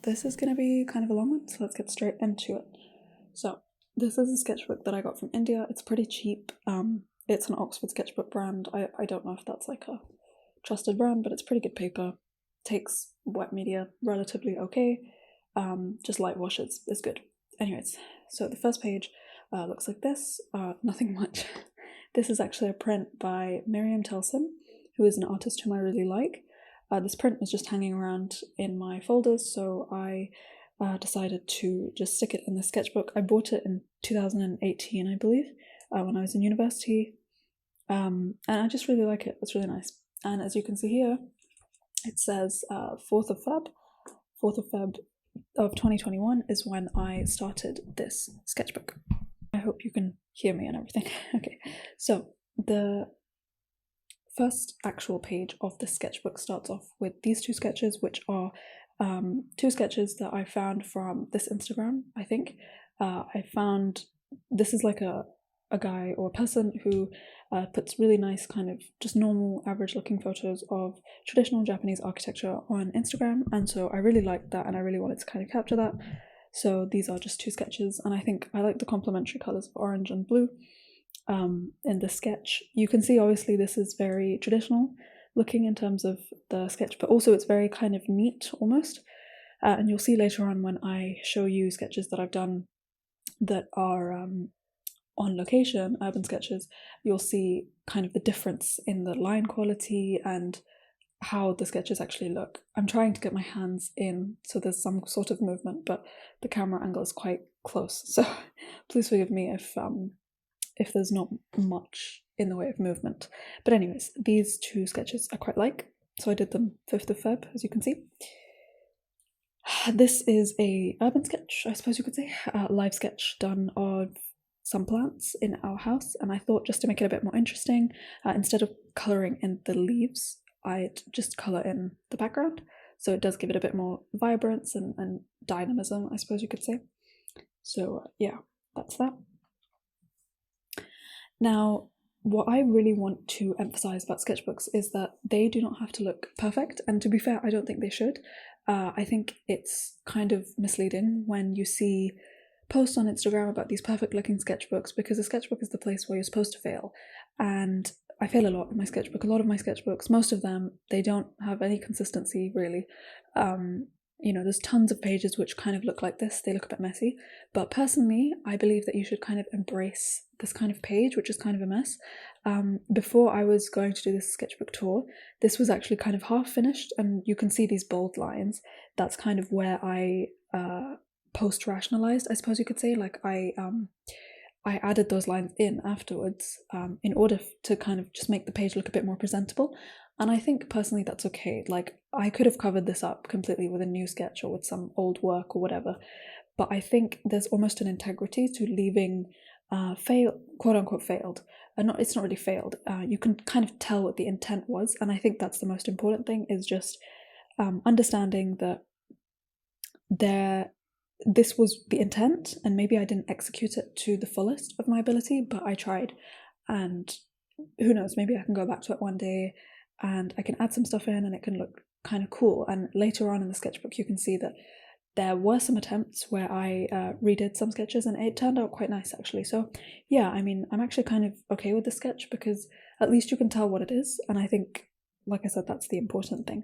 this is going to be kind of a long one, so let's get straight into it. So this is a sketchbook that I got from India. It's pretty cheap. It's an Oxford sketchbook brand. I don't know if that's like a trusted brand, but it's pretty good paper. Takes wet media relatively okay. Just light wash is good. Anyways, so the first page looks like this. Nothing much. This is actually a print by Miriam Telson, who is an artist whom I really like. This print was just hanging around in my folders, so I decided to just stick it in the sketchbook. I bought it in 2018, I believe, when I was in university, and I just really like it. It's really nice. And as you can see here, it says 4th of Feb of 2021 is when I started this sketchbook. I hope you can hear me and everything. Okay, so the first actual page of the sketchbook starts off with these two sketches, which are two sketches that I found from this Instagram, I think. I found this is like a guy or a person who puts really nice kind of just normal average looking photos of traditional Japanese architecture on Instagram, and so I really liked that and I really wanted to kind of capture that. So these are just two sketches, and I think I like the complementary colours of orange and blue in the sketch. You can see obviously this is very traditional looking in terms of the sketch, but also it's very kind of neat almost, and you'll see later on when I show you sketches that I've done that are on location, urban sketches, you'll see kind of the difference in the line quality and how the sketches actually look. I'm trying to get my hands in so there's some sort of movement, but the camera angle is quite close, so please forgive me if there's not much in the way of movement. But anyways, these two sketches I quite like, so I did them 5th of Feb, as you can see. This is a urban sketch, I suppose you could say, live sketch done of some plants in our house, and I thought just to make it a bit more interesting, instead of colouring in the leaves, I'd just colour in the background, so it does give it a bit more vibrance and dynamism, I suppose you could say. So yeah, that's that. Now, what I really want to emphasise about sketchbooks is that they do not have to look perfect, and to be fair, I don't think they should. I think it's kind of misleading when you see posts on Instagram about these perfect looking sketchbooks, because a sketchbook is the place where you're supposed to fail, and I fail a lot in my sketchbook. A lot of my sketchbooks, most of them, they don't have any consistency really. You know, there's tons of pages which kind of look like this, they look a bit messy, but personally I believe that you should kind of embrace this kind of page, which is kind of a mess. Before I was going to do this sketchbook tour, this was actually kind of half finished, and you can see these bold lines. That's kind of where I post-rationalized, I suppose you could say. Like I added those lines in afterwards in order to kind of just make the page look a bit more presentable, and I think personally that's okay. Like I could have covered this up completely with a new sketch or with some old work or whatever, but I think there's almost an integrity to leaving quote unquote failed. It's not really failed. You can kind of tell what the intent was, and I think that's the most important thing, is just understanding that this was the intent, and maybe I didn't execute it to the fullest of my ability, but I tried, and who knows, maybe I can go back to it one day and I can add some stuff in and it can look kind of cool. And later on in the sketchbook you can see that there were some attempts where I redid some sketches and it turned out quite nice actually. So yeah, I mean, I'm actually kind of okay with the sketch because at least you can tell what it is, and I think, like I said, that's the important thing.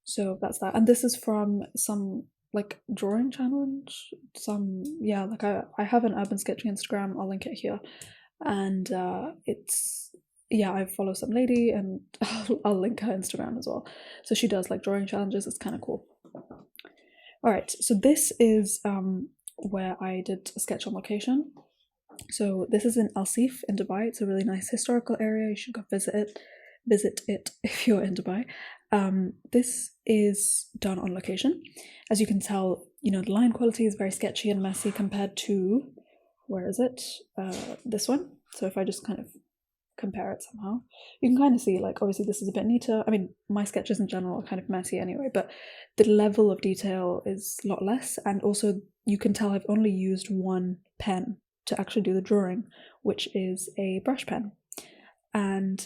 So that's that. And this is from some like drawing challenge, like I have an urban sketching Instagram, I'll link it here, and I follow some lady, and I'll link her Instagram as well. So she does like drawing challenges, it's kind of cool. Alright, so this is where I did a sketch on location. So this is in Al Seef in Dubai. It's a really nice historical area, you should go visit it if you're in Dubai. This is done on location. As you can tell, you know, the line quality is very sketchy and messy compared to, where is it? This one. So if I just kind of compare it somehow, you can kind of see, like, obviously this is a bit neater. I mean, my sketches in general are kind of messy anyway, but the level of detail is a lot less, and also you can tell I've only used one pen to actually do the drawing, which is a brush pen. And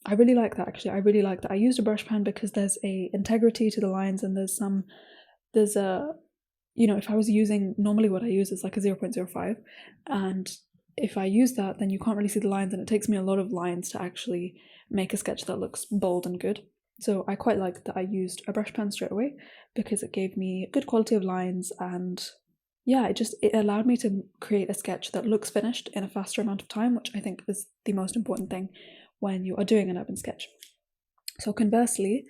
I really like that actually. I really like that I used a brush pen because there's a integrity to the lines and there's some there's a, if I was using, normally what I use is like a 0.05, and if I use that, then you can't really see the lines, and it takes me a lot of lines to actually make a sketch that looks bold and good. So I quite like that I used a brush pen straight away, because it gave me good quality of lines, and yeah, it allowed me to create a sketch that looks finished in a faster amount of time, which I think is the most important thing when you are doing an urban sketch. So conversely,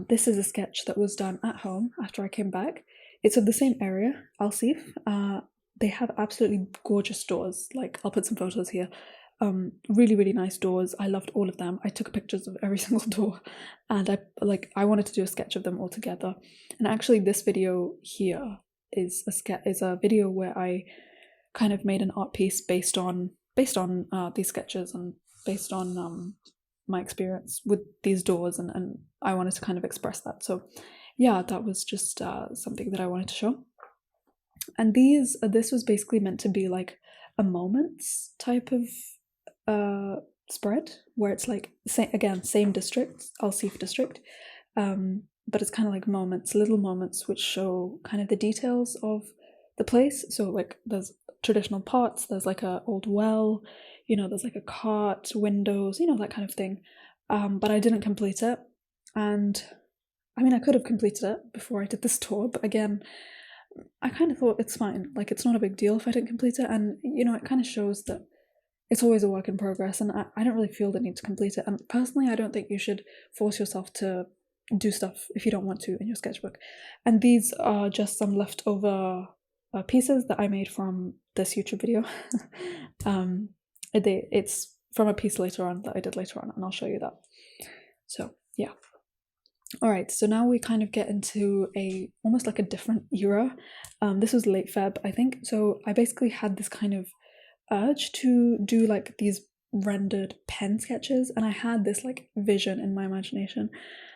this is a sketch that was done at home after I came back. It's of the same area, Alsif. They have absolutely gorgeous doors. Like, I'll put some photos here. Really, really nice doors. I loved all of them. I took pictures of every single door, and I wanted to do a sketch of them all together. And actually, this video here is a video where I kind of made an art piece based on these sketches, and based on my experience with these doors, and I wanted to kind of express that. So yeah, that was just something that I wanted to show. And this was basically meant to be like a moments type of spread, where it's like, same district, Alsif district, but it's kind of like moments, little moments, which show kind of the details of the place. So like, there's traditional pots, there's like a old well, there's like a cart, windows, that kind of thing. But I didn't complete it, and I mean, I could have completed it before I did this tour, but again, I kind of thought it's fine, like, it's not a big deal if I didn't complete it, and it kind of shows that it's always a work in progress, and I don't really feel the need to complete it. And personally, I don't think you should force yourself to do stuff if you don't want to in your sketchbook. And these are just some leftover pieces that I made from this YouTube video. It's from a piece later on that I did later on, and I'll show you that. So yeah. Alright, so now we kind of get into almost like a different era. This was late Feb, I think. So I basically had this kind of urge to do like these rendered pen sketches, and I had this like vision in my imagination.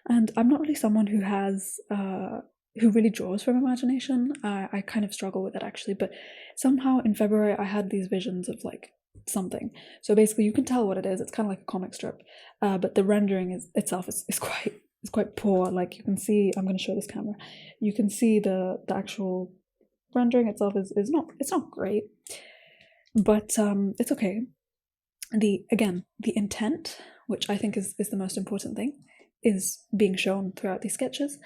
And I'm not really someone who has who really draws from imagination. I kind of struggle with it, actually, but somehow in February I had these visions of like something. So basically, you can tell what it is. It's kind of like a comic strip, but the rendering itself is quite poor. Like, you can see, I'm going to show this camera, you can see the actual rendering itself is not great, but it's okay. The intent, which I think is the most important thing, is being shown throughout these sketches.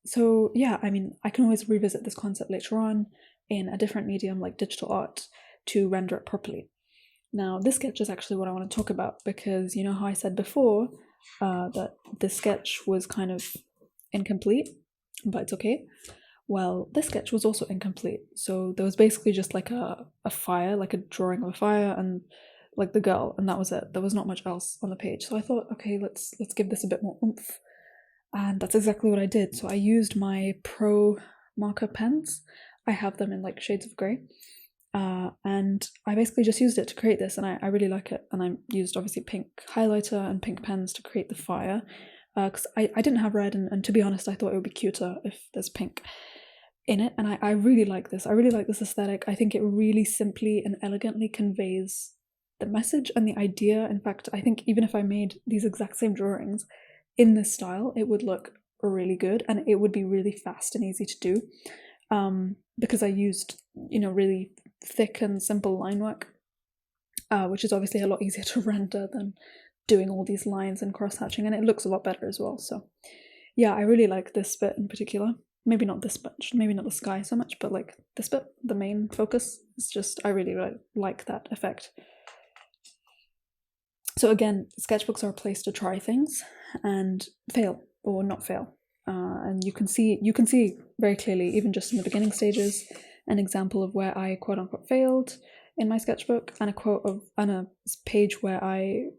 So yeah, I mean, I can always revisit this concept later on in a different medium like digital art to render it properly. Now, this sketch is actually what I want to talk about, because you know how I said before that this sketch was kind of incomplete, but it's okay. Well, this sketch was also incomplete. So there was basically just like a fire, like a drawing of a fire, and like the girl, and that was it. There was not much else on the page. So I thought, okay, let's give this a bit more oomph. And that's exactly what I did. So I used my Pro marker pens. I have them in like shades of grey. And I basically just used it to create this, and I really like it. And I used obviously pink highlighter and pink pens to create the fire, because I didn't have red, and to be honest, I thought it would be cuter if there's pink in it. And I really like this. I really like this aesthetic. I think it really simply and elegantly conveys the message and the idea. In fact, I think even if I made these exact same drawings in this style, it would look really good, and it would be really fast and easy to do, because I used really thick and simple line work, which is obviously a lot easier to render than doing all these lines and cross-hatching, and it looks a lot better as well. So yeah, I really like this bit in particular. Maybe not this much, maybe not the sky so much, but like this bit, the main focus, is just, I really like that effect. So again, sketchbooks are a place to try things and fail or not fail, and you can see very clearly, even just in the beginning stages, an example of where I quote-unquote failed in my sketchbook, and a page where I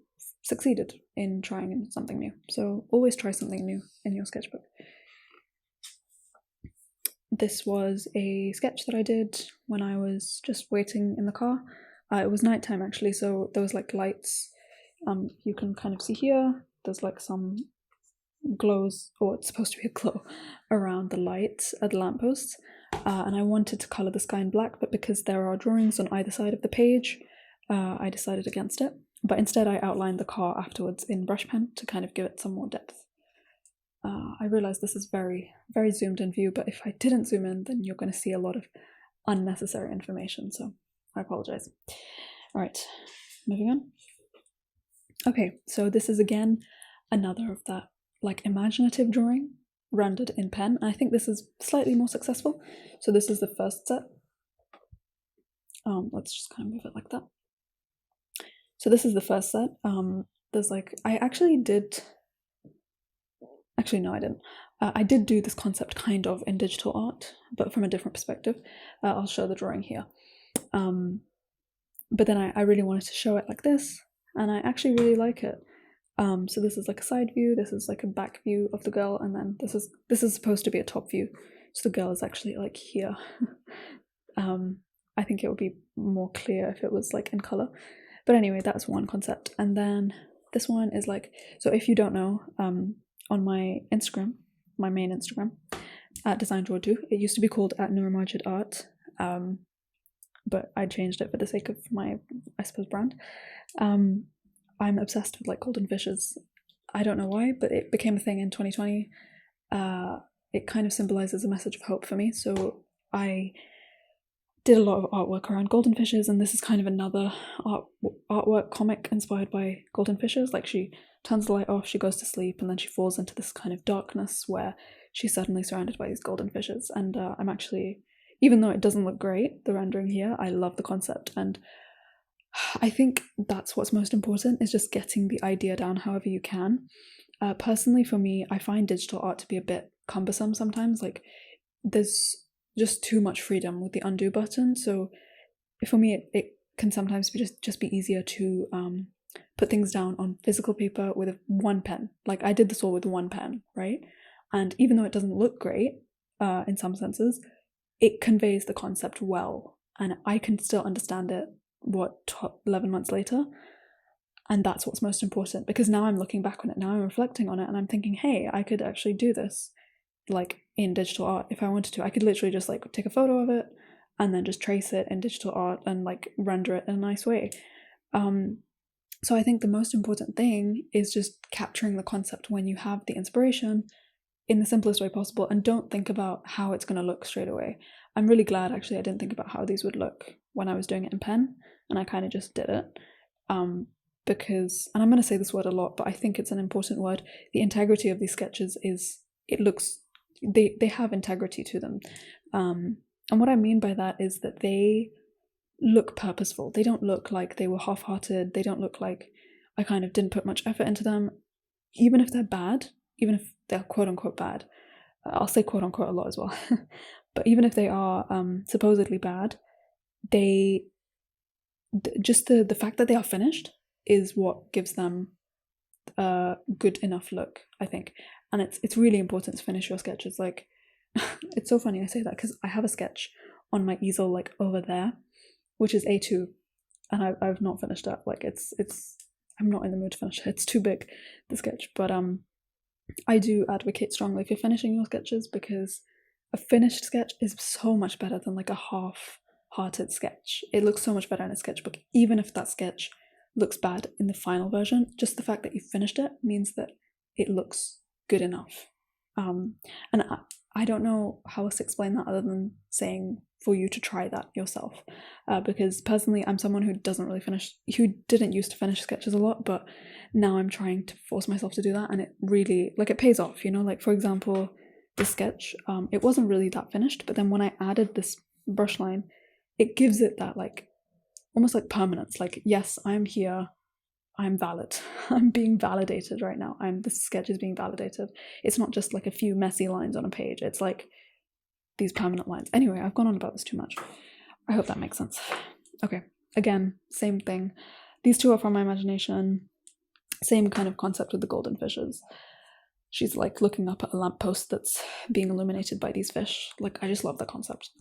succeeded in trying something new. So always try something new in your sketchbook. This was a sketch that I did when I was just waiting in the car. It was nighttime actually, so there was like lights. You can kind of see here, there's like some glows, or it's supposed to be a glow, around the lights at the lampposts. And I wanted to colour the sky in black, but because there are drawings on either side of the page, I decided against it. But instead I outlined the car afterwards in brush pen to kind of give it some more depth. I realize this is very, very zoomed in view, but if I didn't zoom in, then you're going to see a lot of unnecessary information, so I apologize. All right, moving on. Okay, so this is again another of that like imaginative drawing rendered in pen. I think this is slightly more successful. So this is the first set. Let's just kind of move it like that. So this is the first set. There's like, I actually did, actually no I didn't. I did do this concept kind of in digital art, but from a different perspective. I'll show the drawing here. But then I really wanted to show it like this, and I actually really like it. So this is like a side view, this is like a back view of the girl, and then this is supposed to be a top view. So the girl is actually like here. I think it would be more clear if it was like in color. But anyway, that's one concept. And then this one is like, so if you don't know, on my Instagram, my main Instagram, at Design Draw Do, it used to be called at Nurmajid Art, but I changed it for the sake of my, I suppose, brand. I'm obsessed with like golden fishes. I don't know why, but it became a thing in 2020. It kind of symbolizes a message of hope for me. So I did a lot of artwork around golden fishes, and this is kind of another artwork comic inspired by golden fishes. Like she turns the light off, she goes to sleep, and then she falls into this kind of darkness where she's suddenly surrounded by these golden fishes. And I'm actually, even though it doesn't look great, the rendering here, I love the concept. And I think that's what's most important, is just getting the idea down however you can. Personally, for me, I find digital art to be a bit cumbersome sometimes. Like there's just too much freedom with the undo button. So for me, it can sometimes be just be easier to put things down on physical paper with one pen. Like I did this all with one pen, right? And even though it doesn't look great in some senses, it conveys the concept well, and I can still understand it 11 months later. And that's what's most important, because now I'm looking back on it, now I'm reflecting on it, and I'm thinking, hey, I could actually do this like in digital art if I wanted to. I could literally just like take a photo of it and then just trace it in digital art and like render it in a nice way. So I think the most important thing is just capturing the concept when you have the inspiration in the simplest way possible, and don't think about how it's going to look straight away. I'm really glad actually I didn't think about how these would look when I was doing it in pen, and I kind of just did it. Because, and I'm going to say this word a lot, but I think it's an important word, the integrity of these sketches is, it looks, they have integrity to them. And what I mean by that is that they look purposeful. They don't look like they were half-hearted. They don't look like I kind of didn't put much effort into them. Even if they're bad, even if they're quote-unquote bad, I'll say quote-unquote a lot as well, but even if they are supposedly bad, just the fact that they are finished is what gives them a good enough look, I think. And it's really important to finish your sketches. Like it's so funny I say that, because I have a sketch on my easel like over there, which is A2, and I've not finished it. Like it's I'm not in the mood to finish it. It's too big, the sketch. But I do advocate strongly for finishing your sketches, because a finished sketch is so much better than like a half-hearted sketch. It looks so much better in a sketchbook, even if that sketch looks bad in the final version. Just the fact that you finished it means that it looks good enough. And I don't know how else to explain that other than saying for you to try that yourself. Because personally, I'm someone who didn't used to finish sketches a lot, but now I'm trying to force myself to do that, and it really, like, it pays off, you know? Like, for example, this sketch, it wasn't really that finished, but then when I added this brush line, it gives it that, like, almost like permanence. Like, yes, I'm here, I'm valid. I'm being validated right now. This sketch is being validated. It's not just like a few messy lines on a page. It's like these permanent lines. Anyway, I've gone on about this too much. I hope that makes sense. Okay, again, same thing. These two are from my imagination. Same kind of concept with the golden fishes. She's like looking up at a lamppost that's being illuminated by these fish. Like, I just love the concept.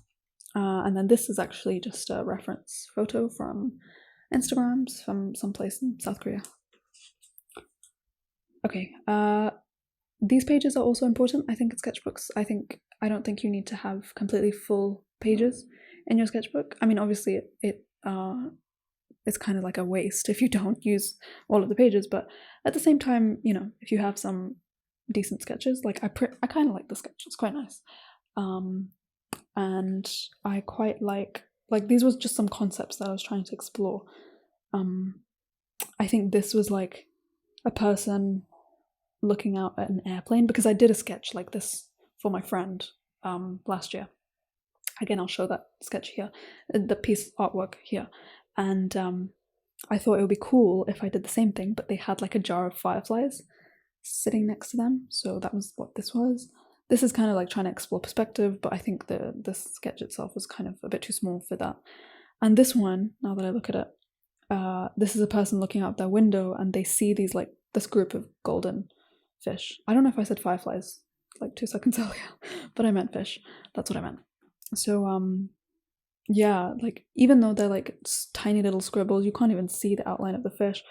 And then this is actually just a reference photo from Instagrams from someplace in South Korea. Okay, these pages are also important, I think, in sketchbooks. I don't think you need to have completely full pages in your sketchbook. I mean, obviously it's kind of like a waste if you don't use all of the pages, but at the same time, you know, if you have some decent sketches. Like I kind of like the sketch. It's quite nice. And I quite like these was just some concepts that I was trying to explore. I think this was like a person looking out at an airplane, because I did a sketch like this for my friend last year. Again, I'll show that sketch here, the piece artwork here. And I thought it would be cool if I did the same thing, but they had like a jar of fireflies sitting next to them. So that was what this was. This is kind of like trying to explore perspective, but I think the sketch itself was kind of a bit too small for that. And this one, now that I look at it, this is a person looking out their window and they see these like this group of golden fish. I don't know if I said fireflies like 2 seconds earlier, but I meant fish. That's what I meant. So yeah, like even though they're like tiny little scribbles, you can't even see the outline of the fish.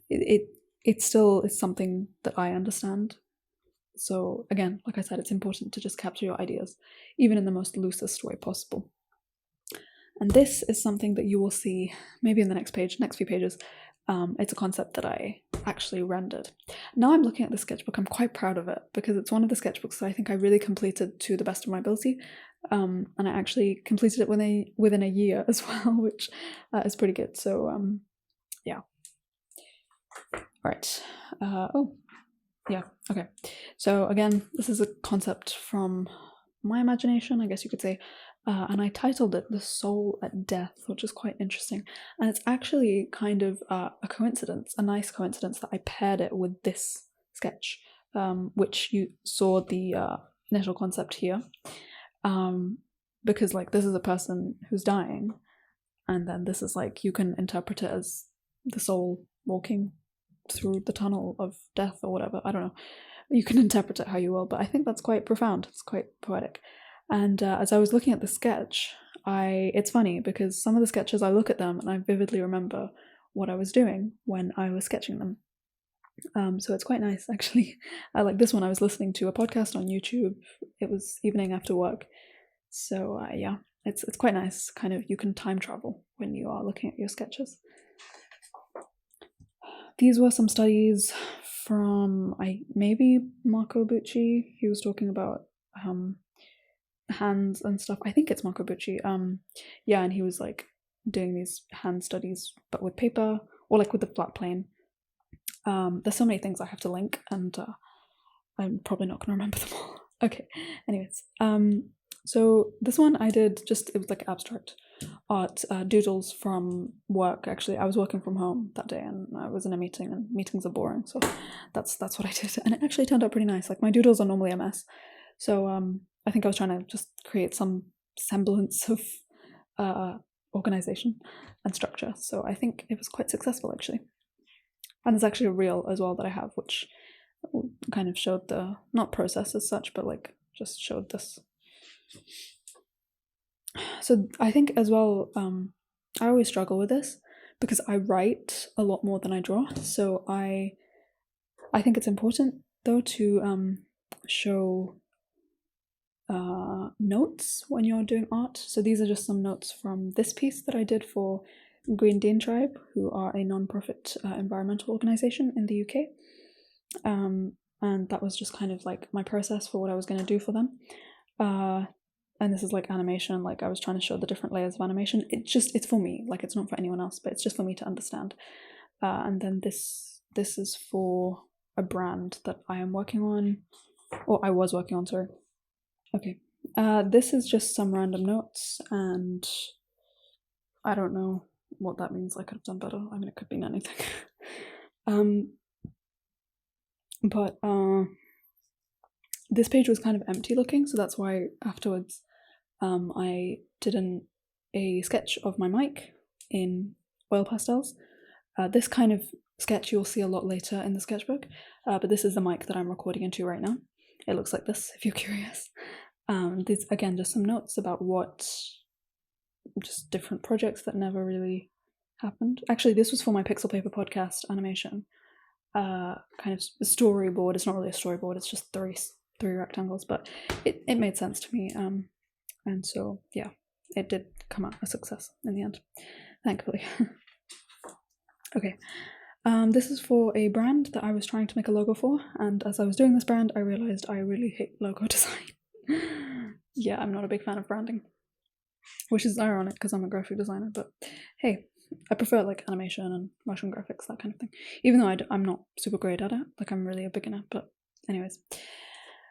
It still is something that I understand. So again, like I said, it's important to just capture your ideas, even in the most loosest way possible. And this is something that you will see maybe in the next few pages. It's a concept that I actually rendered. Now I'm looking at the sketchbook, I'm quite proud of it, because it's one of the sketchbooks that I think I really completed to the best of my ability. And I actually completed it within a year as well, which is pretty good. So yeah. Right. Oh, yeah. Okay. So again, this is a concept from my imagination, I guess you could say. And I titled it The Soul at Death, which is quite interesting. And it's actually kind of a coincidence, a nice coincidence, that I paired it with this sketch, which you saw the initial concept here. Because like this is a person who's dying, and then this is like, you can interpret it as the soul walking through the tunnel of death or whatever. I don't know. You can interpret it how you will, but I think that's quite profound. It's quite poetic. And as I was looking at the sketch, it's funny because some of the sketches, I look at them and I vividly remember what I was doing when I was sketching them. So it's quite nice, actually. Like this one, I was listening to a podcast on YouTube. It was evening after work. So yeah, it's quite nice. Kind of, you can time travel when you are looking at your sketches. These were some studies from maybe Marco Bucci. He was talking about hands and stuff. I think it's Marco Bucci. Yeah, and he was like doing these hand studies, but with paper or like with the flat plane. There's so many things I have to link, and I'm probably not going to remember them all. Okay. Anyways, so this one I did it was like abstract art, doodles from work. Actually, I was working from home that day, and I was in a meeting, and meetings are boring, so that's what I did, and it actually turned out pretty nice. Like my doodles are normally a mess, so I think I was trying to just create some semblance of organization and structure. So I think it was quite successful, actually. And there's actually a reel as well that I have, which kind of showed the, not process as such, but like just showed this. So I think as well, I always struggle with this because I write a lot more than I draw. So I think it's important though to show notes when you're doing art. So these are just some notes from this piece that I did for Green Dean Tribe, who are a non-profit environmental organization in the UK. And that was just kind of like my process for what I was going to do for them. And this is like animation, like I was trying to show the different layers of animation. It's for me, like it's not for anyone else, but it's just for me to understand. And then this is for a brand that I am working on, or I was working on, sorry. Okay, this is just some random notes, and I don't know what that means. I could have done better. I mean, it could mean anything. But this page was kind of empty looking, so that's why afterwards I did a sketch of my mic in oil pastels. This kind of sketch you'll see a lot later in the sketchbook, but this is the mic that I'm recording into right now. It looks like this, if you're curious. These, again, just some notes about just different projects that never really happened. Actually, this was for my Pixel Paper podcast animation. Kind of storyboard. It's not really a storyboard, it's just three rectangles, but it made sense to me. And so, yeah, it did come out a success in the end, thankfully. Okay. This is for a brand that I was trying to make a logo for, and as I was doing this brand, I realized I really hate logo design. Yeah, I'm not a big fan of branding, which is ironic because I'm a graphic designer, but hey, I prefer like animation and motion graphics, that kind of thing, even though I'm not super great at it. Like, I'm really a beginner, but anyways,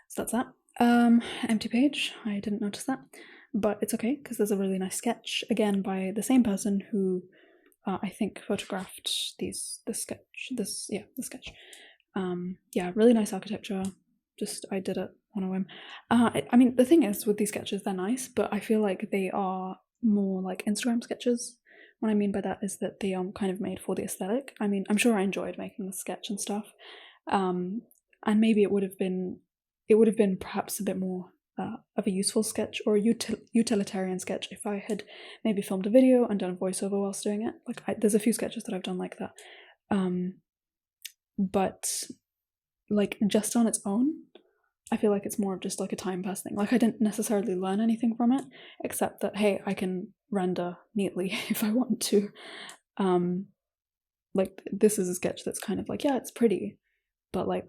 so that's that. Empty page, I didn't notice that, but it's okay because there's a really nice sketch, again by the same person who I think photographed the sketch. Yeah, really nice architecture. Just, I did it on a whim. I mean, the thing is with these sketches, they're nice, but I feel like they are more like Instagram sketches. What I mean by that is that they are kind of made for the aesthetic. I mean, I'm sure I enjoyed making the sketch and stuff, and maybe it would have been perhaps a bit more of a useful sketch or a utilitarian sketch if I had maybe filmed a video and done a voiceover whilst doing it. Like, there's a few sketches that I've done like that, but like just on its own, I feel like it's more of just like a time pass thing. Like, I didn't necessarily learn anything from it, except that, hey, I can render neatly if I want to. Like, this is a sketch that's kind of like, yeah, it's pretty, but like,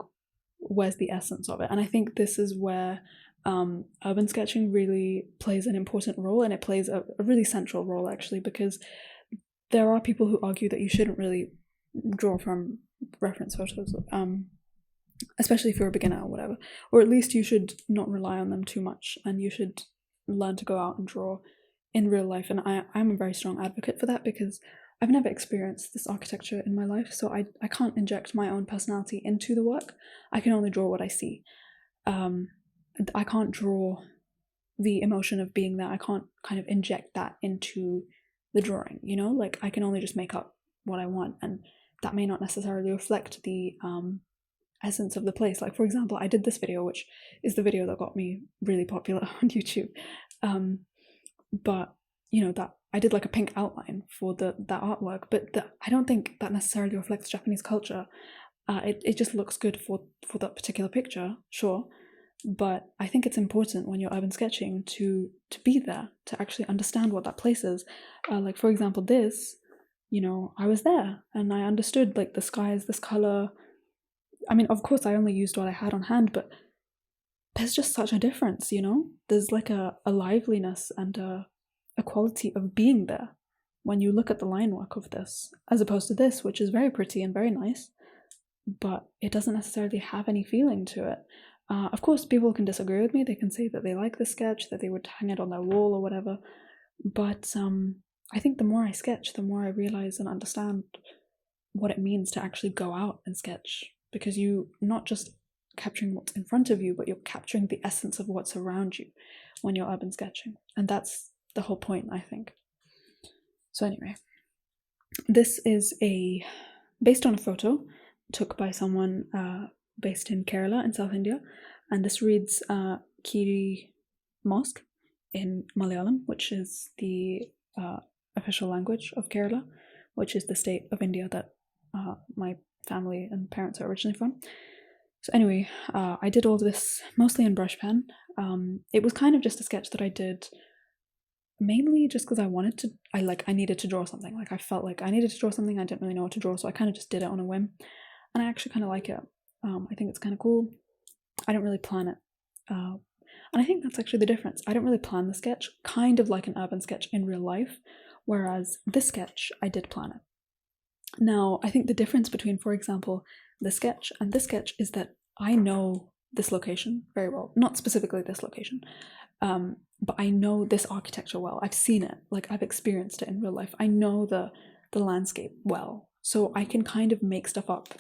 where's the essence of it? And I think this is where urban sketching really plays an important role, and it plays a really central role actually, because there are people who argue that you shouldn't really draw from reference photos, especially if you're a beginner or whatever, or at least you should not rely on them too much, and you should learn to go out and draw in real life. And I'm a very strong advocate for that, because I've never experienced this architecture in my life, so I can't inject my own personality into the work. I can only draw what I see. I can't draw the emotion of being there. I can't kind of inject that into the drawing, you know? Like, I can only just make up what I want, and that may not necessarily reflect the essence of the place. Like, for example, I did this video, which is the video that got me really popular on YouTube, but you know, that I did like a pink outline for that artwork, but I don't think that necessarily reflects Japanese culture. It just looks good for that particular picture, sure, but I think it's important when you're urban sketching to be there, to actually understand what that place is. Like, for example, this, you know, I was there and I understood like the sky is this color. I mean, of course I only used what I had on hand, but there's just such a difference, you know? There's like a liveliness and a quality of being there when you look at the line work of this, as opposed to this, which is very pretty and very nice, but it doesn't necessarily have any feeling to it. Of course, people can disagree with me. They can say that they like the sketch, that they would hang it on their wall or whatever, but I think the more I sketch, the more I realize and understand what it means to actually go out and sketch, because you're not just capturing what's in front of you, but you're capturing the essence of what's around you when you're urban sketching, and that's the whole point, I think. So anyway, this is based on a photo took by someone based in Kerala in South India, and this reads Kiri Mosque in Malayalam, which is the official language of Kerala, which is the state of India that my family and parents are originally from. So anyway, I did all this mostly in brush pen. It was kind of just a sketch that I did mainly just because I needed to draw something. Like, I felt like I needed to draw something, I didn't really know what to draw, so I kind of just did it on a whim, and I actually kind of like it. I think it's kind of cool. I don't really plan it, and I think that's actually the difference. I don't really plan the sketch, kind of like an urban sketch in real life, whereas this sketch, I did plan it. Now, I think the difference between, for example, this sketch and this sketch is that I know this location very well. Not specifically this location, but I know this architecture well. I've seen it, like, I've experienced it in real life. I know the landscape well, so I can kind of make stuff up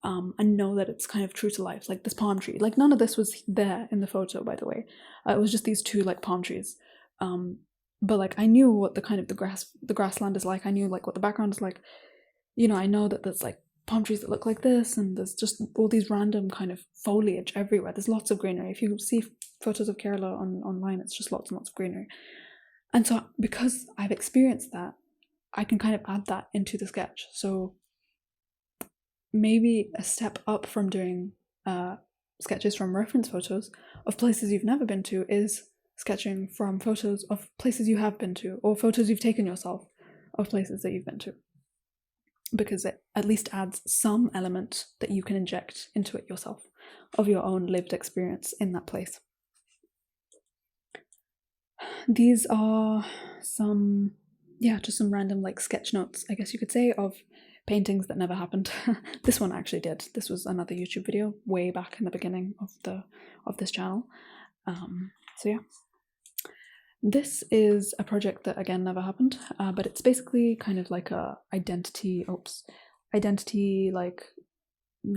and know that it's kind of true to life. Like this palm tree, like none of this was there in the photo, by the way. It was just these two like palm trees, but like I knew what the kind of the grassland is like. I knew like what the background is like. You know, I know that there's like palm trees that look like this, and there's just all these random kind of foliage everywhere. There's lots of greenery. If you see photos of Kerala online, it's just lots and lots of greenery. And so because I've experienced that, I can kind of add that into the sketch. So maybe a step up from doing sketches from reference photos of places you've never been to is sketching from photos of places you have been to, or photos you've taken yourself of places that you've been to. because it at least adds some element that you can inject into it yourself of your own lived experience in that place. These are some, just some random like sketch notes, I guess you could say, of paintings that never happened. This one actually did. This was another YouTube video way back in the beginning of this channel. So yeah. This is a project that again never happened, but it's basically kind of like a identity like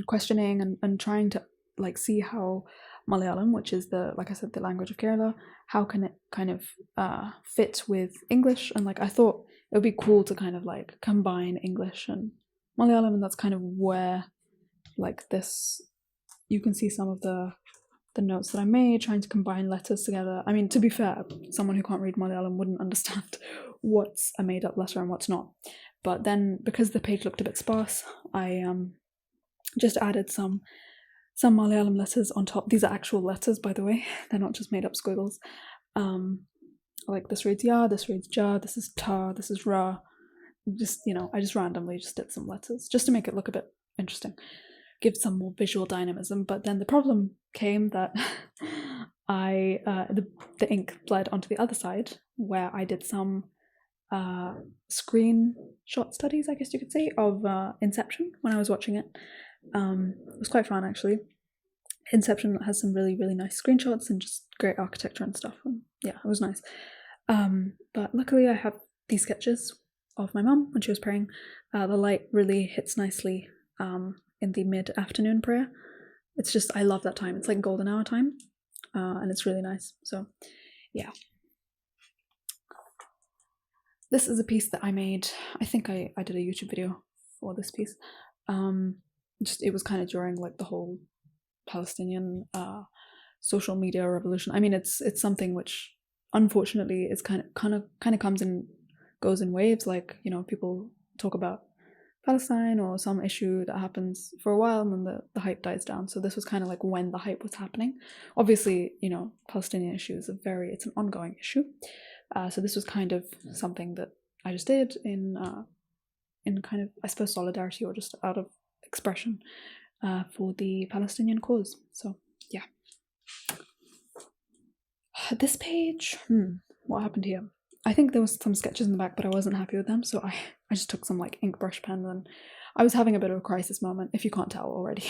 questioning and trying to like see how Malayalam, which is like I said, the language of Kerala, how can it kind of fit with English? And like I thought it would be cool to kind of like combine English and Malayalam, and that's kind of where like this, you can see some of the notes that I made, trying to combine letters together. I mean, to be fair, someone who can't read Malayalam wouldn't understand what's a made-up letter and what's not. But then, because the page looked a bit sparse, I just added some Malayalam letters on top. These are actual letters, by the way. They're not just made-up squiggles. Like this reads ya, this reads ja, this is ta, this is ra. Just, I just randomly just did some letters, just to make it look a bit interesting. Give some more visual dynamism. But then the problem came that the ink bled onto the other side, where I did some screenshot studies, I guess you could say, of Inception when I was watching it. It was quite fun, actually. Inception has some really, really nice screenshots and just great architecture and stuff. And yeah, it was nice. But luckily I have these sketches of my mum when she was praying. The light really hits nicely in the mid-afternoon prayer. It's just, I love that time. It's like golden hour time, and it's really nice. So yeah. This is a piece that I made. I think I did a YouTube video for this piece. It was kind of during like the whole Palestinian social media revolution. I mean, it's something which unfortunately is kind of comes and goes in waves. Like, people talk about Palestine or some issue that happens for a while, and then the hype dies down. So this was kind of like when the hype was happening. Obviously, Palestinian issue is it's an ongoing issue. So this was kind of something that I just did in kind of, I suppose, solidarity, or just out of expression for the Palestinian cause. So yeah. This page, what happened here? I think there was some sketches in the back, but I wasn't happy with them, so I just took some like ink brush pen, and I was having a bit of a crisis moment, if you can't tell already.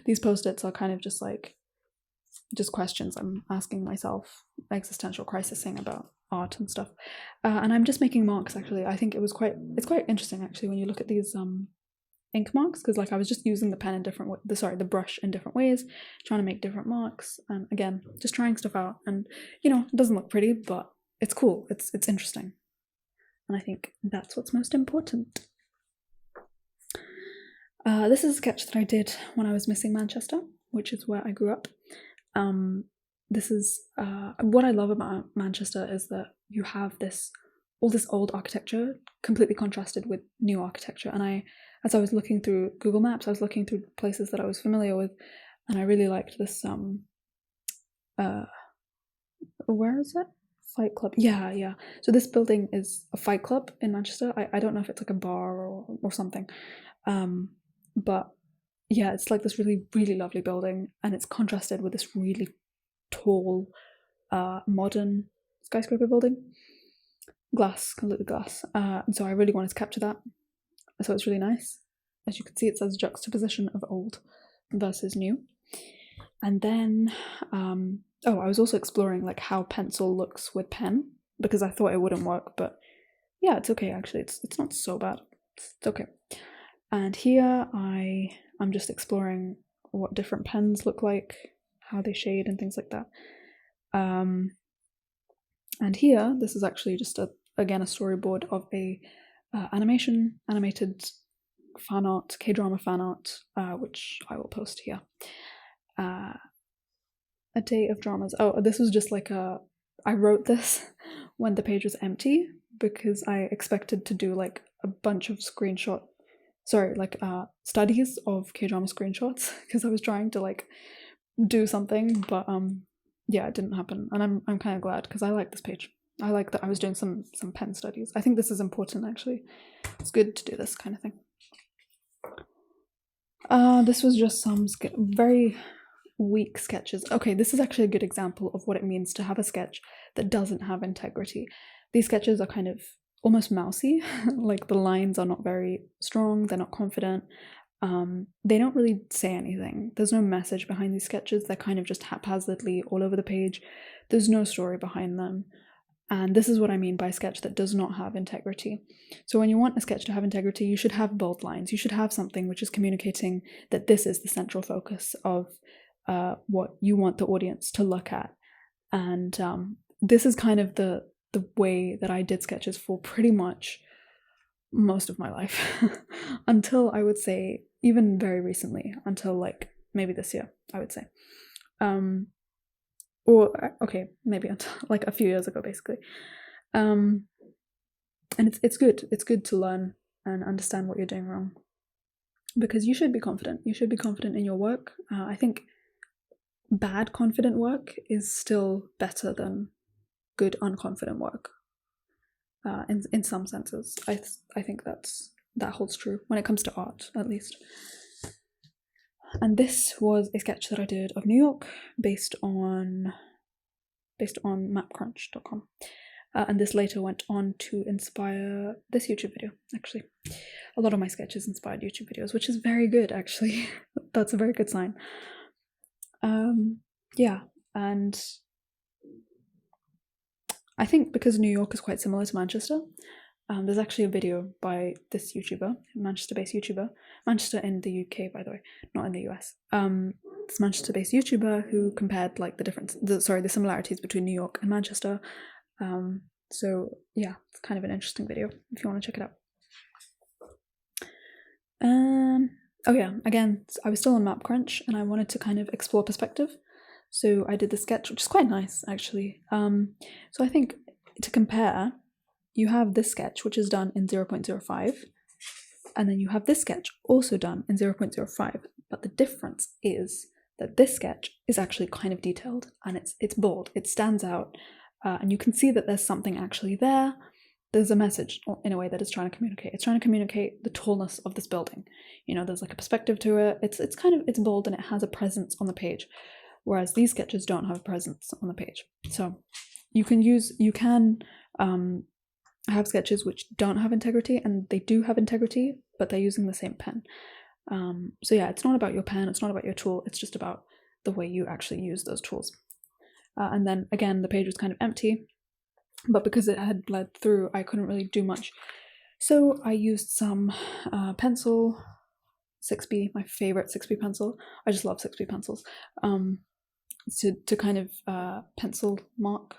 These post-its are kind of just questions I'm asking myself, existential crisising about art and stuff. And I'm just making marks, actually. I think it's quite interesting, actually, when you look at these ink marks, because like I was just using the pen in the brush in different ways, trying to make different marks, and again, just trying stuff out. And it doesn't look pretty, but it's cool, it's interesting, and I think that's what's most important. This is a sketch that I did when I was missing Manchester, which is where I grew up. This is what I love about Manchester, is that you have all this old architecture completely contrasted with new architecture. And as I was looking through Google Maps, I was looking through places that I was familiar with, and I really liked this where is it? Fight Club. Yeah. So this building is a fight club in Manchester. I don't know if it's like a bar or something. But yeah, it's like this really, really lovely building, and it's contrasted with this really tall, modern skyscraper building. Completely glass. And so I really wanted to capture that. So it's really nice. As you can see, it says juxtaposition of old versus new. And then, I was also exploring like how pencil looks with pen, because I thought it wouldn't work, but yeah, it's okay, actually. It's not so bad. It's okay. And here I'm just exploring what different pens look like, how they shade and things like that. And here, this is actually just again a storyboard of a animated fan art, K-drama fan art, which I will post here. A day of dramas. Oh, this was just like I wrote this when the page was empty, because I expected to do like a bunch of studies of K-drama screenshots, because I was trying to like do something, but yeah, it didn't happen, and I'm kind of glad, because I like this page. I like that I was doing some pen studies. I think this is important, actually. It's good to do this kind of thing. This was just some very weak sketches. Okay, this is actually a good example of what it means to have a sketch that doesn't have integrity. These sketches are kind of almost mousy, like the lines are not very strong, they're not confident. They don't really say anything. There's no message behind these sketches. They're kind of just haphazardly all over the page. There's no story behind them. And this is what I mean by a sketch that does not have integrity. So when you want a sketch to have integrity, you should have bold lines. You should have something which is communicating that this is the central focus of what you want the audience to look at. And this is kind of the way that I did sketches for pretty much most of my life until I would say even very recently, until like maybe this year, I would say. Or okay, maybe until like a few years ago, basically. And it's good to learn and understand what you're doing wrong, because you should be confident. You should be confident in your work. I think bad confident work is still better than good unconfident work. In some senses, I think that holds true when it comes to art, at least. And this was a sketch that I did of New York based on mapcrunch.com. And this later went on to inspire this YouTube video, actually. A lot of my sketches inspired YouTube videos, which is very good, actually. That's a very good sign. Yeah, and I think because New York is quite similar to Manchester, there's actually a video by this YouTuber, Manchester-based YouTuber, Manchester in the UK, by the way, not in the US. This Manchester-based YouTuber who compared like the similarities between New York and Manchester. So yeah, it's kind of an interesting video if you want to check it out. Oh yeah, again, I was still on MapCrunch and I wanted to kind of explore perspective. So I did the sketch, which is quite nice actually. So I think to compare, you have this sketch, which is done in 0.05, and then you have this sketch also done in 0.05. But the difference is that this sketch is actually kind of detailed and it's bold, it stands out, and you can see that there's something actually there. There's a message in a way that it's trying to communicate. It's trying to communicate the tallness of this building. You know, there's like a perspective to it. It's bold and it has a presence on the page, whereas these sketches don't have a presence on the page. So you can have sketches which don't have integrity, and they do have integrity, but they're using the same pen. So yeah, it's not about your pen, it's not about your tool, it's just about the way you actually use those tools. And then again, the page was kind of empty, but because it had bled through, I couldn't really do much. So I used some pencil, 6B, my favorite 6B pencil. I just love 6B pencils. To kind of pencil mark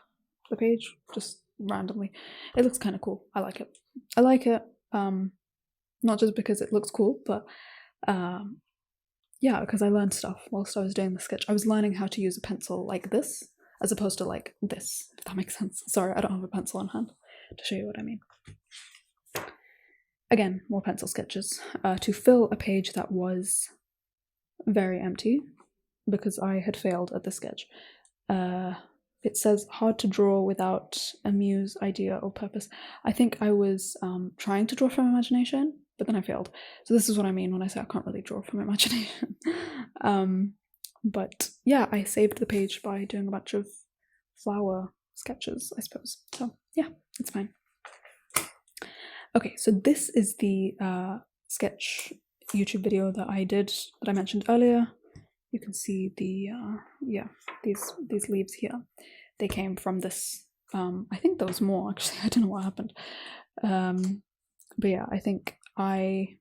the page, just randomly. It looks kind of cool. I like it. Not just because it looks cool, but yeah, because I learned stuff whilst I was doing the sketch. I was learning how to use a pencil like this, as opposed to like this, if that makes sense. Sorry, I don't have a pencil on hand to show you what I mean. Again, more pencil sketches to fill a page that was very empty because I had failed at the sketch. It says hard to draw without a muse, idea, or purpose. I think I was trying to draw from imagination, but then I failed. So this is what I mean when I say I can't really draw from imagination. But yeah, I saved the page by doing a bunch of flower sketches, I suppose. So yeah, it's fine. Okay, so this is the sketch YouTube video that I did, that I mentioned earlier. You can see the these leaves here. They came from this. I think there was more actually. I don't know what happened. But yeah, I think I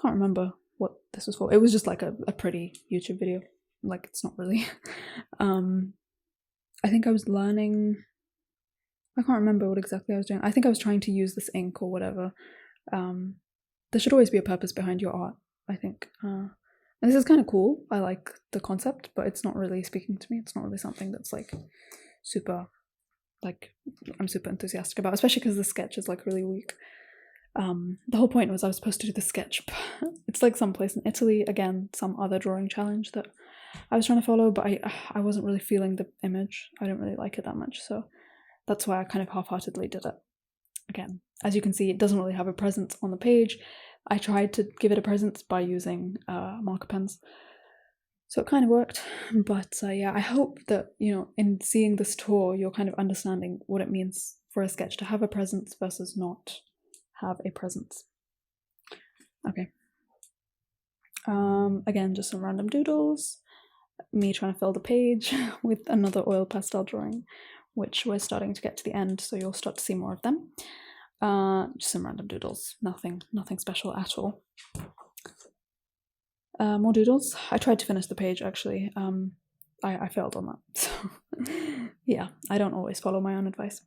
can't remember what this was for. It was just like a pretty YouTube video. Like, it's not really. I think I was learning. I can't remember what exactly I was doing. I think I was trying to use this ink or whatever. There should always be a purpose behind your art, I think. And this is kind of cool. I like the concept, but it's not really speaking to me. It's not really something that's like super, like, I'm super enthusiastic about, especially because the sketch is like really weak. The whole point was I was supposed to do the sketch. It's like someplace in Italy, again, some other drawing challenge that I was trying to follow, but I wasn't really feeling the image. I didn't really like it that much, so that's why I kind of half-heartedly did it. Again, as you can see, it doesn't really have a presence on the page. I tried to give it a presence by using marker pens. So it kind of worked, but yeah, I hope that, you know, in seeing this tour, you're kind of understanding what it means for a sketch to have a presence versus not have a presence. Okay. Again, just some random doodles, me trying to fill the page with another oil pastel drawing, which we're starting to get to the end, so you'll start to see more of them. Just some random doodles, nothing special at all. More doodles. I tried to finish the page actually. I failed on that. So yeah, I don't always follow my own advice,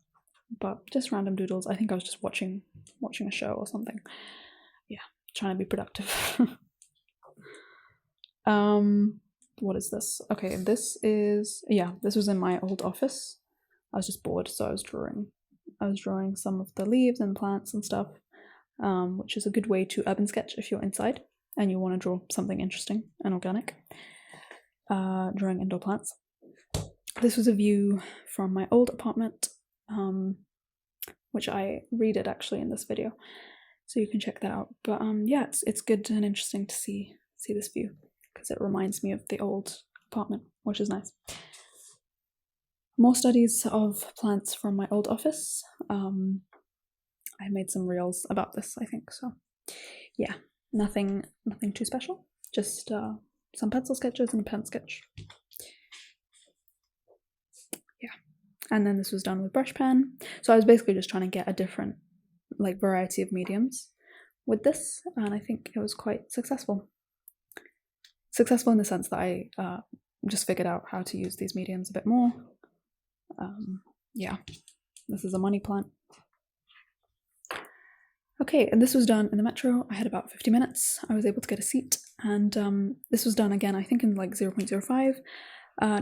but just random doodles. I think I was just watching a show or something. Yeah, trying to be productive. What is this? Okay, this was in my old office. I was just bored, so I was drawing some of the leaves and plants and stuff, which is a good way to urban sketch if you're inside and you want to draw something interesting and organic. Drawing indoor plants. This was a view from my old apartment, which I redid actually in this video, so you can check that out. But yeah, it's good and interesting to see this view because it reminds me of the old apartment, which is nice. More studies of plants from my old office. I made some reels about this, I think, so yeah, nothing too special, just some pencil sketches and a pen sketch. Yeah, and then this was done with brush pen, so I was basically just trying to get a different variety of mediums with this, and I think it was quite successful. Successful in the sense that I just figured out how to use these mediums a bit more. Yeah, this is a money plant. Okay, and this was done in the metro. I had about 50 minutes. I was able to get a seat, and this was done again, I think in 0.05.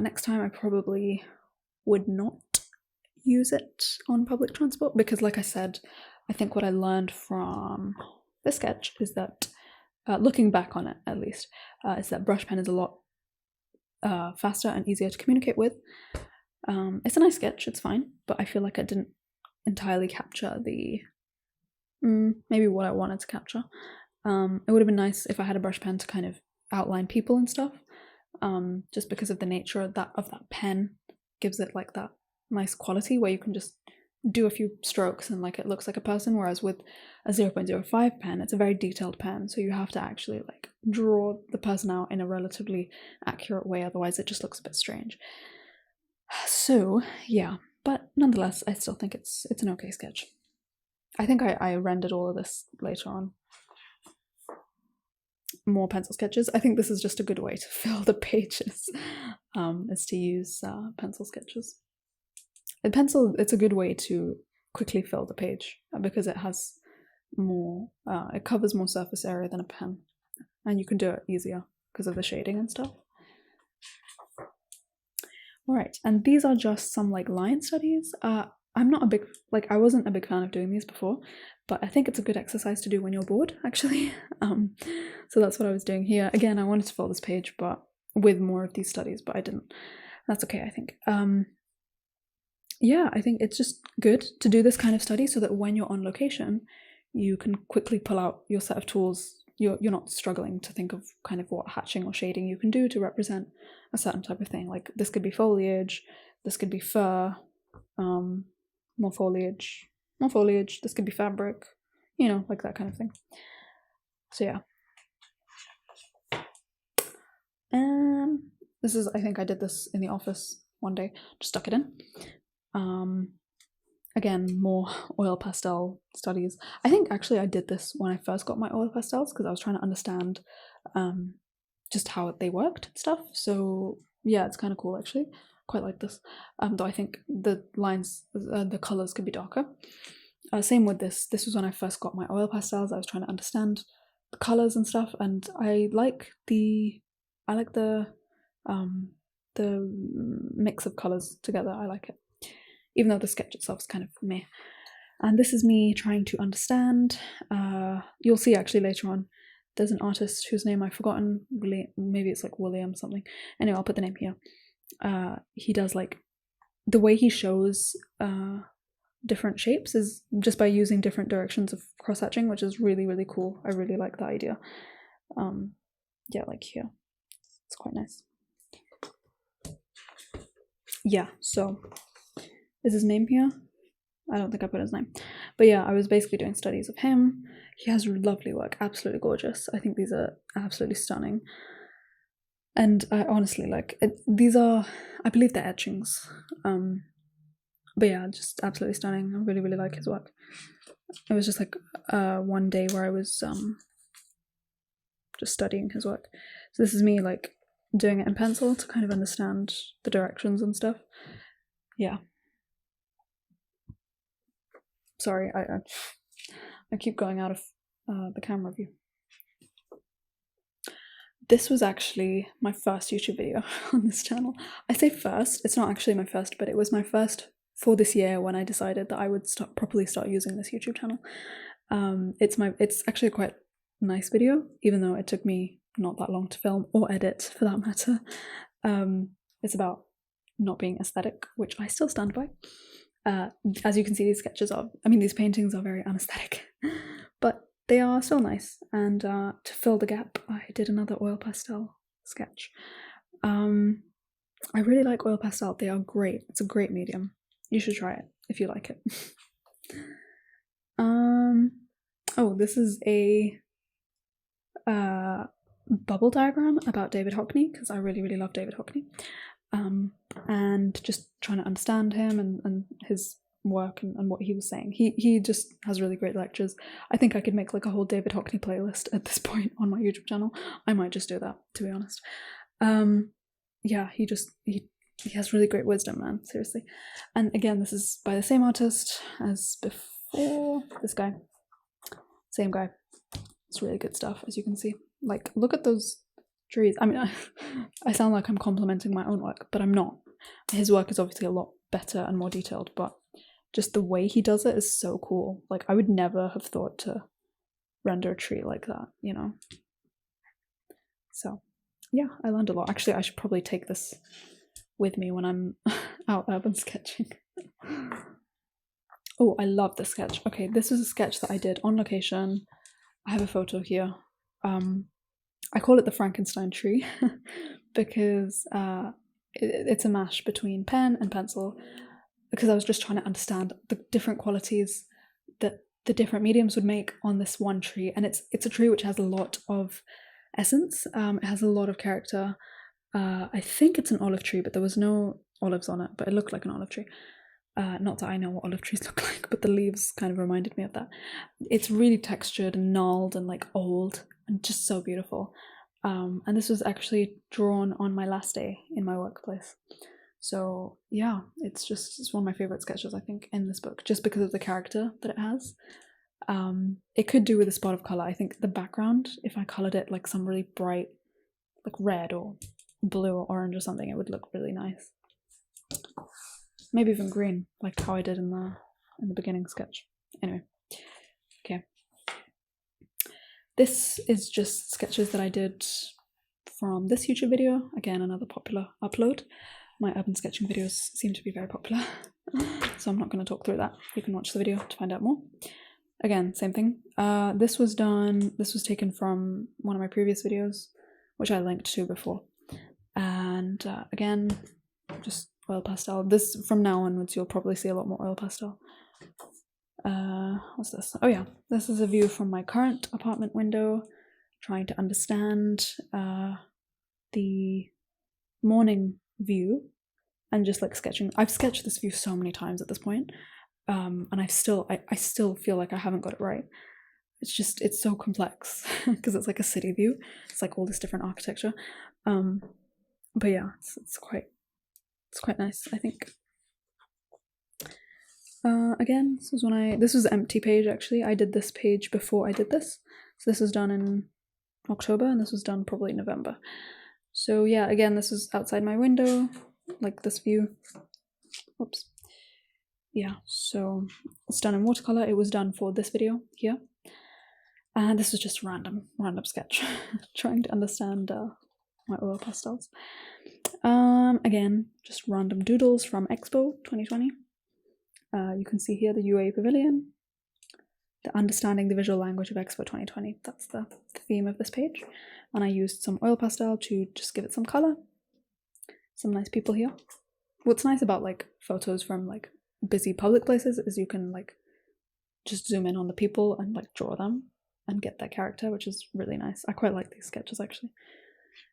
Next time I probably would not use it on public transport because, like I said, I think what I learned from this sketch is that, looking back on it at least, is that brush pen is a lot faster and easier to communicate with. It's a nice sketch, it's fine, but I feel like it didn't entirely capture the maybe what I wanted to capture. It would have been nice if I had a brush pen to kind of outline people and stuff, just because of the nature of that pen gives it that nice quality where you can just do a few strokes and it looks like a person, whereas with a 0.05 pen, it's a very detailed pen, so you have to actually draw the person out in a relatively accurate way, otherwise it just looks a bit strange. So yeah, but nonetheless, I still think it's an okay sketch. I think I rendered all of this later on. More pencil sketches. I think this is just a good way to fill the pages, is to use pencil sketches. A pencil, it's a good way to quickly fill the page because it has more, it covers more surface area than a pen, and you can do it easier because of the shading and stuff. Alright, and these are just some line studies. I'm not a big, I wasn't a big fan of doing these before, but I think it's a good exercise to do when you're bored, actually. So that's what I was doing here. Again, I wanted to fill this page, but with more of these studies, but I didn't. That's okay, I think. Yeah, I think it's just good to do this kind of study so that when you're on location, you can quickly pull out your set of tools. You're not struggling to think of kind of what hatching or shading you can do to represent a certain type of thing. This could be foliage, this could be fur, more foliage, this could be fabric, that kind of thing. So yeah. This is, I think I did this in the office one day, just stuck it in. Again, more oil pastel studies. I think actually I did this when I first got my oil pastels because I was trying to understand just how they worked and stuff. So yeah, it's kind of cool actually. Quite like this. Though I think the lines, the colors could be darker. Same with this. This was when I first got my oil pastels. I was trying to understand the colors and stuff, and I like the mix of colors together. I like it, even though the sketch itself is kind of meh. And this is me trying to understand. You'll see actually later on. There's an artist whose name I've forgotten. Maybe it's William something. Anyway, I'll put the name here. He does the way he shows different shapes is just by using different directions of cross-hatching, which is really, really cool. I really like that idea. Yeah, like here. It's quite nice. Yeah, so is his name here? I don't think I put his name. But yeah, I was basically doing studies of him. He has lovely work, absolutely gorgeous. I think these are absolutely stunning. And I honestly like it, these are, I believe they're etchings. But yeah, just absolutely stunning. I really, really like his work. It was just like one day where I was just studying his work. So this is me like doing it in pencil to kind of understand the directions and stuff. Yeah. Sorry, I keep going out of the camera view. This was actually my first YouTube video on this channel. I say first, it's not actually my first, but it was my first for this year when I decided that I would properly start using this YouTube channel. It's actually a quite nice video, even though it took me not that long to film or edit for that matter. It's about not being aesthetic, which I still stand by. As you can see, these paintings are very unaesthetic, but they are still nice. And to fill the gap, I did another oil pastel sketch. I really like oil pastel. They are great. It's a great medium. You should try it if you like it. Oh, this is a bubble diagram about David Hockney, because I really, really love David Hockney. And just trying to understand him and his work and what he was saying. He just has really great lectures. I think I could make like a whole David Hockney playlist at this point on my YouTube channel. I might just do that, to be honest. Yeah, he has really great wisdom, man, seriously. And again, this is by the same artist as before. This guy, same guy. It's really good stuff, as you can see. Like, look at those trees. I mean, I sound like I'm complimenting my own work, but I'm not. His work is obviously a lot better and more detailed, but just the way he does it is so cool. Like, I would never have thought to render a tree like that, you know? So, yeah, I learned a lot. Actually, I should probably take this with me when I'm out urban sketching. Oh, I love this sketch. Okay, this is a sketch that I did on location. I have a photo here. I call it the Frankenstein tree because it's a mash between pen and pencil, because I was just trying to understand the different qualities that the different mediums would make on this one tree. And it's a tree which has a lot of essence. It has a lot of character. I think it's an olive tree, but there was no olives on it, but it looked like an olive tree. Not that I know what olive trees look like, but the leaves kind of reminded me of that. It's really textured and gnarled and like old and just so beautiful. And this was actually drawn on my last day in my workplace. So yeah, it's one of my favorite sketches, I think, in this book, just because of the character that it has. It could do with a spot of color. I think the background, if I colored it like some really bright, like red or blue or orange or something, it would look really nice. Maybe even green, like how I did in the beginning sketch. Anyway, okay. This is just sketches that I did from this YouTube video. Again, another popular upload. My urban sketching videos seem to be very popular, so I'm not going to talk through that. You can watch the video to find out more. Again, same thing. This was taken from one of my previous videos, which I linked to before. And again, just oil pastel. This, from now onwards, you'll probably see a lot more oil pastel. What's this? Oh yeah, this is a view from my current apartment window, trying to understand the morning view and just like sketching. I've sketched this view so many times at this point, and I still feel like I haven't got it right. It's so complex because it's like a city view. It's like all this different architecture. But yeah, it's quite nice, I think. Again, this was an empty page actually. I did this page before I did this. So this was done in October and this was done probably November. So yeah, again, this is outside my window, like this view. Whoops. Yeah, so it's done in watercolor. It was done for this video here. And this was just random sketch, trying to understand my oil pastels. Again, just random doodles from Expo 2020. You can see here the UAE Pavilion, the Understanding the Visual Language of Expo 2020. That's the theme of this page. And I used some oil pastel to just give it some color. Some nice people here. What's nice about like photos from like busy public places is you can like just zoom in on the people and like draw them and get their character, which is really nice. I quite like these sketches actually.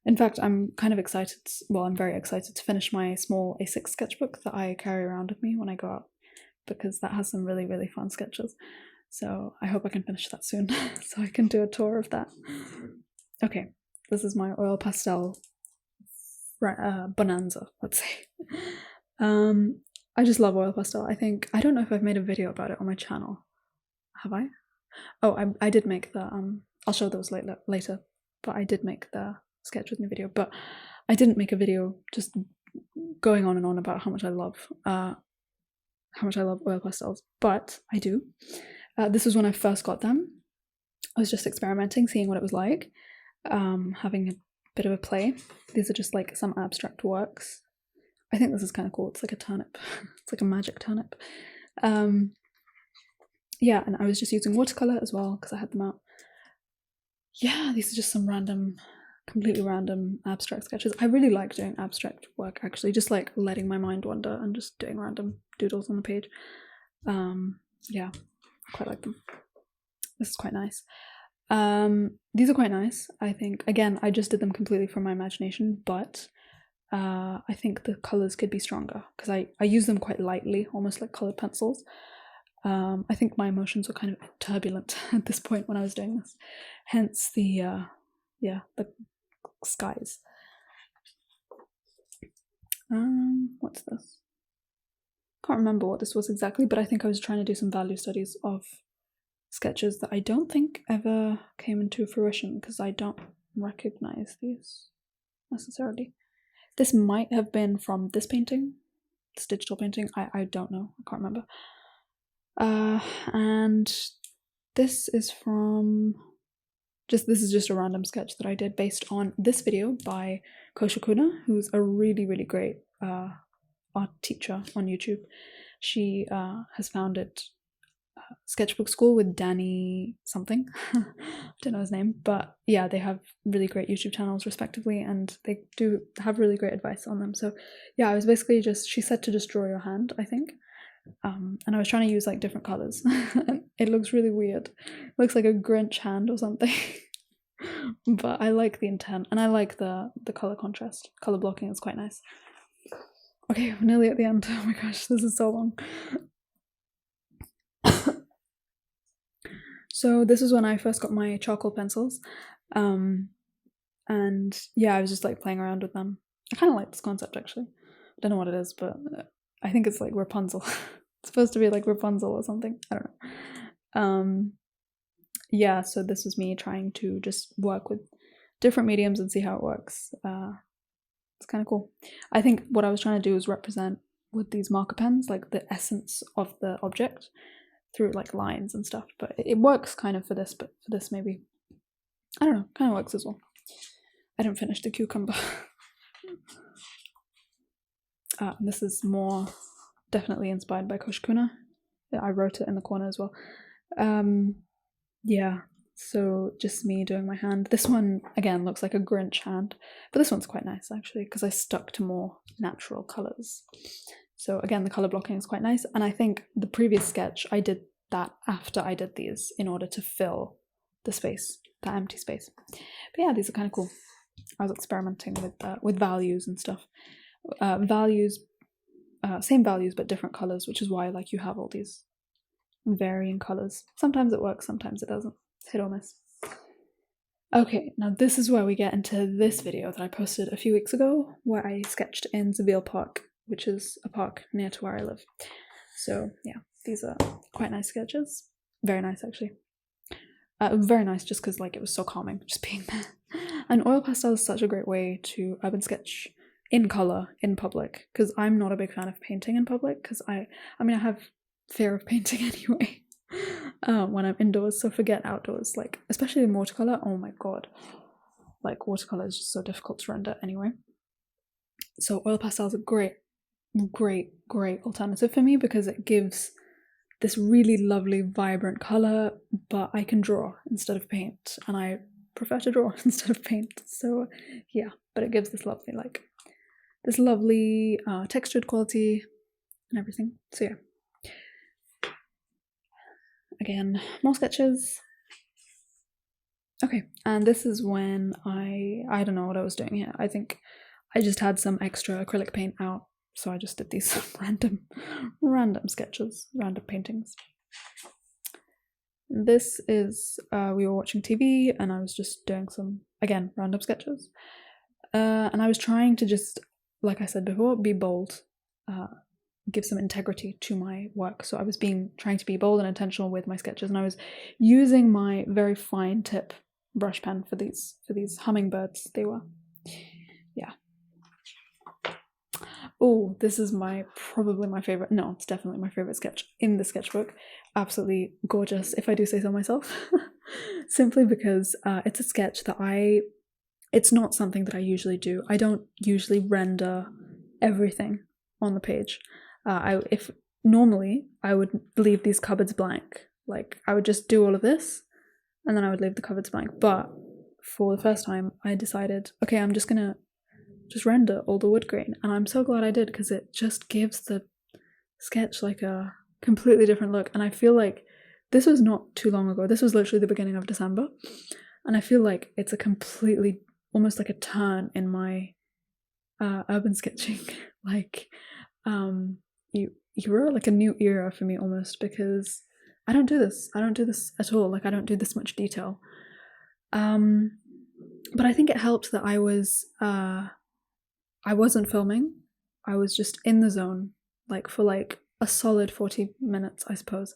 In fact, I'm kind of excited, well, I'm very excited to finish my small A6 sketchbook that I carry around with me when I go out, because that has some really, really fun sketches. So I hope I can finish that soon so I can do a tour of that. Okay, this is my oil pastel bonanza, let's say. I just love oil pastel. I don't know if I've made a video about it on my channel. Have I? Oh, I did make the, I'll show those later, but I did make the sketch with me video, but I didn't make a video just going on and on about how much I love oil pastels, but I do. This was when I first got them. I was just experimenting, seeing what it was like, having a bit of a play. These are just like some abstract works. I think this is kind of cool. It's like a turnip. It's like a magic turnip. Yeah, and I was just using watercolor as well because I had them out. Yeah, these are just some random, completely random abstract sketches. I really like doing abstract work actually, just like letting my mind wander and just doing random doodles on the page. Yeah, I quite like them. This is quite nice. These are quite nice, I think. Again, I just did them completely from my imagination, but I think the colors could be stronger because I use them quite lightly, almost like colored pencils. I think my emotions were kind of turbulent at this point when I was doing this, hence the skies. What's this? Can't remember what this was exactly, but I think I was trying to do some value studies of sketches that I don't think ever came into fruition because I don't recognize these necessarily. This might have been from this painting, this digital painting. I don't know. I can't remember. And this is from this is just a random sketch that I did based on this video by Koshikuna, who's a really, really great art teacher on YouTube. She has founded Sketchbook School with Danny something. I don't know his name, but yeah, they have really great YouTube channels respectively, and they do have really great advice on them. So yeah, I was basically she said to just draw your hand, I think. And I was trying to use like different colors. And it looks really weird. It looks like a Grinch hand or something. But I like the intent, and I like the color contrast. Color blocking is quite nice. Okay, we're nearly at the end. Oh my gosh, this is so long. So this is when I first got my charcoal pencils. And yeah, I was just like playing around with them. I kind of like this concept actually. I don't know what it is, but I think it's like Rapunzel. It's supposed to be like Rapunzel or something. I don't know. Yeah, so this was me trying to just work with different mediums and see how it works. It's kind of cool. I think what I was trying to do is represent with these marker pens like the essence of the object through like lines and stuff, but it works kind of for this, but for this maybe, I don't know, kind of works as well. I didn't finish the cucumber. And this is more definitely inspired by Koshikuna. I wrote it in the corner as well. Yeah, so just me doing my hand. This one again looks like a Grinch hand, but this one's quite nice actually because I stuck to more natural colors. So again, the color blocking is quite nice, and I think the previous sketch I did that after I did these in order to fill the space, that empty space. But yeah, these are kind of cool. I was experimenting with values and stuff. Same values but different colors, which is why like you have all these varying colors. Sometimes it works, sometimes it doesn't. It's hit or miss. Okay, now this is where we get into this video that I posted a few weeks ago where I sketched in Seville Park, which is a park near to where I live. So yeah, these are quite nice sketches. Very nice actually. Very nice just because like it was so calming just being there. And oil pastel is such a great way to urban sketch in color in public, because I'm not a big fan of painting in public because I have fear of painting anyway when I'm indoors, so forget outdoors, like especially in watercolor. Oh my god, like watercolor is just so difficult to render anyway. So oil pastels are great great alternative for me because it gives this really lovely vibrant color, but I can draw instead of paint, and I prefer to draw instead of paint. So yeah, but it gives this lovely textured quality and everything. So yeah, again, more sketches. Okay, and this is when I don't know what I was doing here. I think I just had some extra acrylic paint out, so I just did these random sketches, random paintings. This is we were watching TV and I was just doing some, again, random sketches, and I was trying to just, like I said before, be bold, give some integrity to my work. So I was trying to be bold and intentional with my sketches, and I was using my very fine tip brush pen for these hummingbirds. They were, yeah. Oh, this is probably my favorite. No, it's definitely my favorite sketch in the sketchbook. Absolutely gorgeous, if I do say so myself. Simply because it's a sketch that it's not something that I usually do. I don't usually render everything on the page. If normally I would leave these cupboards blank. Like I would just do all of this and then I would leave the cupboards blank. But for the first time, I decided, okay, I'm just gonna render all the wood grain, and I'm so glad I did because it just gives the sketch like a completely different look. And I feel like this was not too long ago. This was literally the beginning of December, and I feel like it's a completely, almost like a turn in my urban sketching like era, like a new era for me almost, because I don't do this at all. Like I don't do this much detail, but I think it helped that I wasn't filming. I was just in the zone, like for like a solid 40 minutes, I suppose.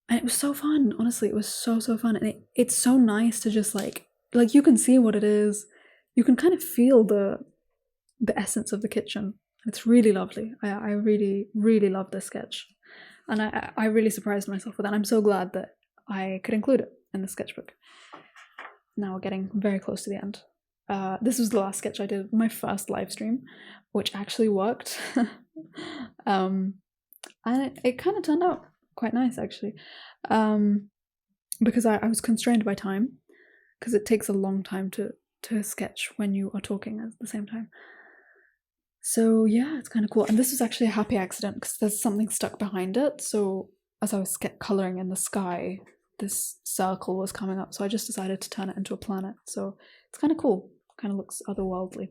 And it was so fun. Honestly, it was so fun. And it's so nice to just like you can see what it is. You can kind of feel the essence of the kitchen. It's really lovely. I really love this sketch. And I really surprised myself with that. I'm so glad that I could include it in the sketchbook. Now we're getting very close to the end. This was the last sketch I did, my first live stream, which actually worked. And it kind of turned out quite nice, actually, because I was constrained by time, because it takes a long time to sketch when you are talking at the same time. So yeah, it's kind of cool. And this was actually a happy accident because there's something stuck behind it. So as I was coloring in the sky, this circle was coming up, so I just decided to turn it into a planet. So it's kind of cool. Kind of looks otherworldly.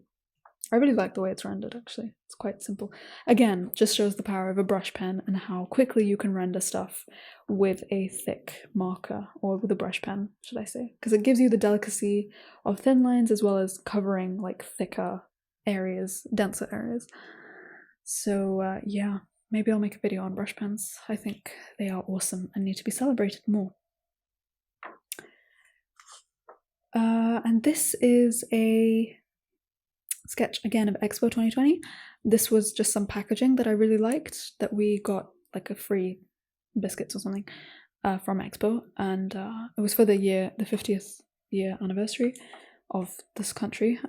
I really like the way it's rendered, actually. It's quite simple. Again, just shows the power of a brush pen and how quickly you can render stuff with a thick marker, or with a brush pen, should I say. Because it gives you the delicacy of thin lines as well as covering like thicker areas, denser areas. So yeah, maybe I'll make a video on brush pens. I think they are awesome and need to be celebrated more. And this is a sketch again of Expo 2020. This was just some packaging that I really liked, that we got like a free biscuits or something from Expo, and it was for the 50th year anniversary of this country.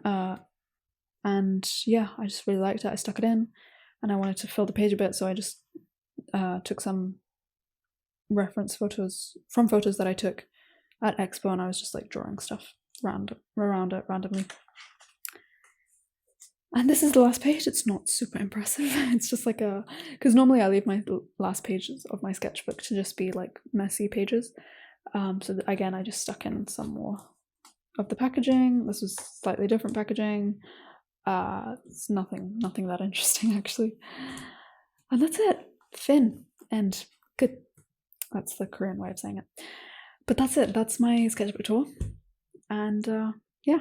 And yeah, I just really liked it. I stuck it in, and I wanted to fill the page a bit, so I just took some reference photos from photos that I took at Expo, and I was just like drawing stuff around it randomly. And this is the last page. It's not super impressive. It's just like because normally I leave my last pages of my sketchbook to just be like messy pages. So again, I just stuck in some more of the packaging. This was slightly different packaging. It's nothing that interesting, actually. And that's it. Fin. And good. That's the Korean way of saying it. But that's it. That's my sketchbook tour. And yeah.